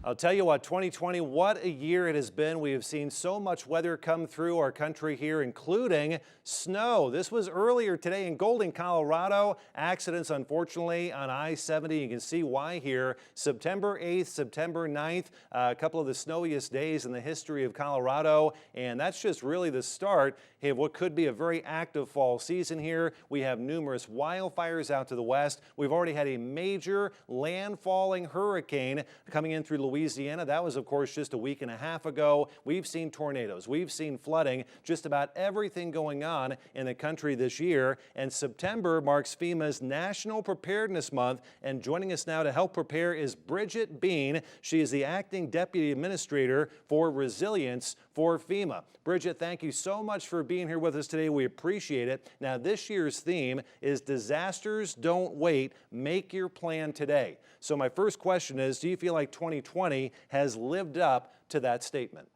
I'll tell you what, 2020, what a year it has been. We have seen so much weather come through our country here, including snow. This was earlier today in Golden, Colorado. Accidents, unfortunately, on I-70. You can see why here. September 8th, September 9th, a couple of the snowiest days in the history of Colorado. And that's just really the start of what could be a very active fall season here. We have numerous wildfires out to the west. We've already had a major landfalling hurricane coming in through Louisiana. That was, of course, just a week and a half ago. We've seen tornadoes. We've seen flooding, just about everything going on in the country this year. And September marks FEMA's National Preparedness Month. And joining us now to help prepare is Bridget Bean. She is the acting deputy administrator for resilience for FEMA. Bridget, thank you so much for being here with us today. We appreciate it. Now, this year's theme is Disasters Don't Wait, Make Your Plan Today. So my first question is, do you feel like 2020 has lived up to that statement?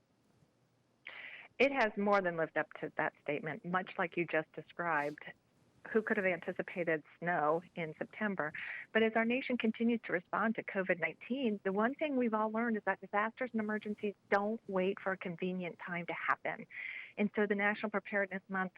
It has more than lived up to that statement, much like you just described. Who could have anticipated snow in September? But as our nation continues to respond to COVID-19, the one thing we've all learned is that disasters and emergencies don't wait for a convenient time to happen. And so the National Preparedness Month,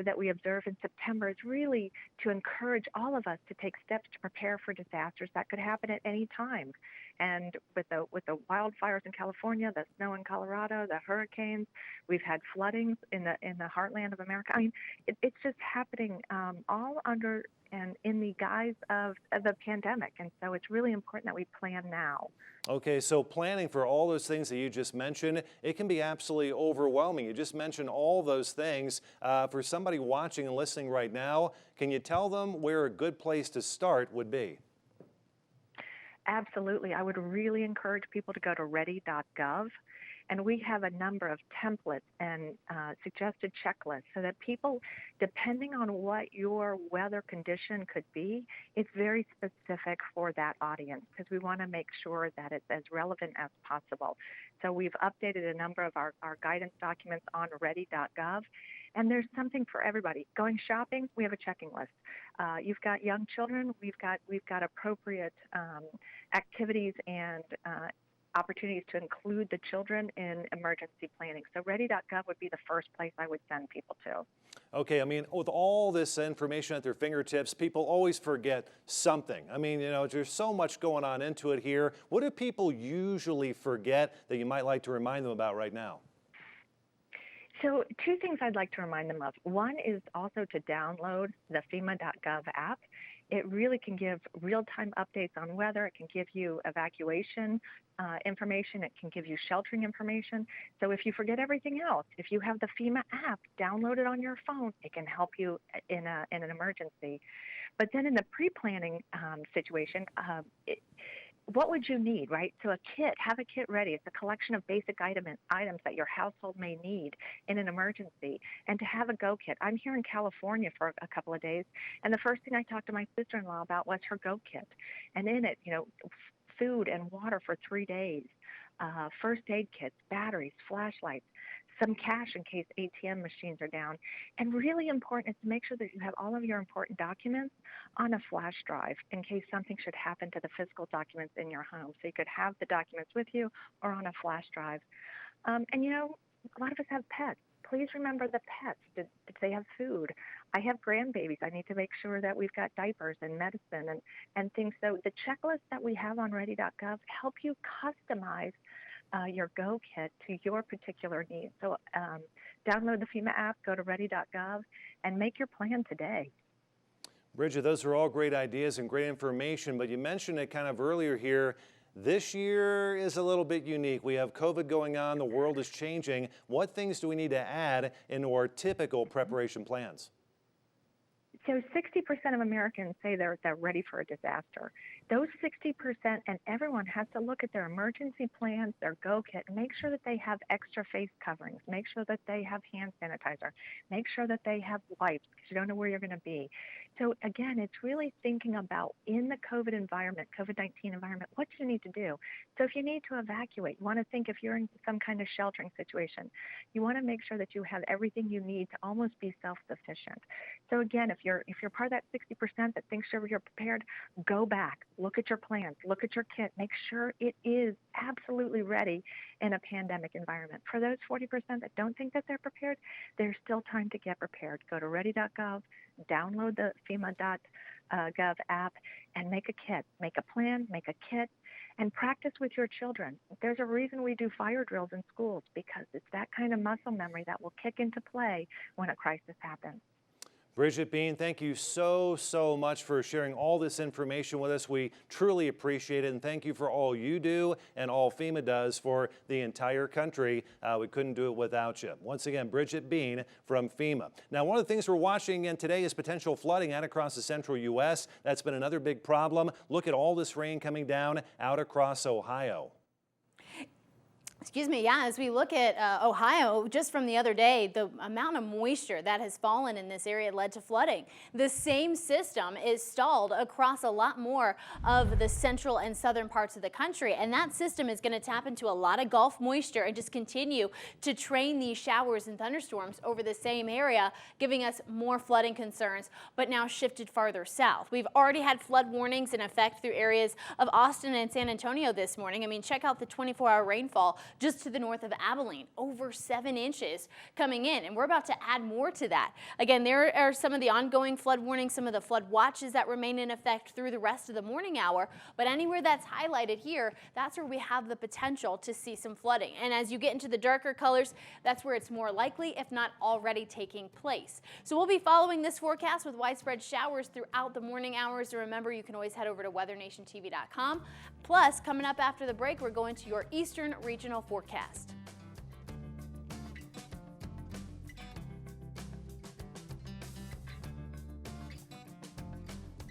that we observe in September is really to encourage all of us to take steps to prepare for disasters that could happen at any time. And with the wildfires in California, the snow in Colorado, the hurricanes, we've had floodings in the heartland of America. I mean, it's just happening all under and in the guise of the pandemic. And so it's really important that we plan now. Okay, so planning for all those things that you just mentioned, it can be absolutely overwhelming. You just mentioned all those things. For somebody watching and listening right now, can you tell them where a good place to start would be? Absolutely. I would really encourage people to go to ready.gov. And we have a number of templates and suggested checklists so that people, depending on what your weather condition could be, it's very specific for that audience because we want to make sure that it's as relevant as possible. So we've updated a number of our guidance documents on ready.gov. And there's something for everybody. Going shopping, we have a checking list. You've got young children, we've got appropriate activities and opportunities to include the children in emergency planning. So ready.gov would be the first place I would send people to. Okay, I mean, with all this information at their fingertips, people always forget something. I mean, there's so much going on into it here. What do people usually forget that you might like to remind them about right now? So two things I'd like to remind them of. One is also to download the FEMA.gov app. It really can give real-time updates on weather. It can give you evacuation information. It can give you sheltering information. So if you forget everything else, if you have the FEMA app, download it on your phone. It can help you in an emergency. But then in the pre-planning situation, what would you need, right? So have a kit ready. It's a collection of basic items that your household may need in an emergency. And to have a go kit. I'm here in California for a couple of days, and the first thing I talked to my sister-in-law about was her go kit. And in it, food and water for 3 days, first aid kits, batteries, flashlights, some cash in case ATM machines are down. And really important is to make sure that you have all of your important documents on a flash drive in case something should happen to the physical documents in your home. So you could have the documents with you or on a flash drive. And a lot of us have pets. Please remember the pets. Did they have food? I have grandbabies. I need to make sure that we've got diapers and medicine and things. So the checklist that we have on ready.gov help you customize your go kit to your particular needs. So download the FEMA app, go to ready.gov, and make your plan today. Bridget, those are all great ideas and great information, but you mentioned it kind of earlier here. This year is a little bit unique. We have COVID going on. The world is changing. What things do we need to add into our typical preparation plans? So 60% of Americans say they're ready for a disaster. Those 60% and everyone has to look at their emergency plans, their go kit, and make sure that they have extra face coverings, make sure that they have hand sanitizer, make sure that they have wipes because you don't know where you're going to be. So again, it's really thinking about in the COVID environment, COVID-19 environment, what do you need to do? So if you need to evacuate, you want to think if you're in some kind of sheltering situation, you want to make sure that you have everything you need to almost be self-sufficient. So again, if you're if you're part of that 60% that thinks you're prepared, go back, look at your plans, look at your kit, make sure it is absolutely ready in a pandemic environment. For those 40% that don't think that they're prepared, there's still time to get prepared. Go to ready.gov, download the FEMA.gov app, and make a kit. Make a plan, make a kit, and practice with your children. There's a reason we do fire drills in schools, because it's that kind of muscle memory that will kick into play when a crisis happens. Bridget Bean, thank you so much for sharing all this information with us. We truly appreciate it, and thank you for all you do and all FEMA does for the entire country. We couldn't do it without you. Once again, Bridget Bean from FEMA. Now, one of the things we're watching again today is potential flooding out across the central U.S. That's been another big problem. Look at all this rain coming down out across Ohio. Excuse me, yeah, as we look at Ohio, just from the other day, the amount of moisture that has fallen in this area led to flooding. The same system is stalled across a lot more of the central and southern parts of the country, and that system is going to tap into a lot of Gulf moisture and just continue to train these showers and thunderstorms over the same area, giving us more flooding concerns, but now shifted farther south. We've already had flood warnings in effect through areas of Austin and San Antonio this morning. I mean, check out the 24-hour rainfall just to the north of Abilene, over 7 inches coming in, and we're about to add more to that. Again, there are some of the ongoing flood warnings, some of the flood watches that remain in effect through the rest of the morning hour, but anywhere that's highlighted here, that's where we have the potential to see some flooding. And as you get into the darker colors, that's where it's more likely, if not already taking place. So we'll be following this forecast with widespread showers throughout the morning hours. And remember, you can always head over to weathernationtv.com. Plus, coming up after the break, we're going to your Eastern Regional forecast.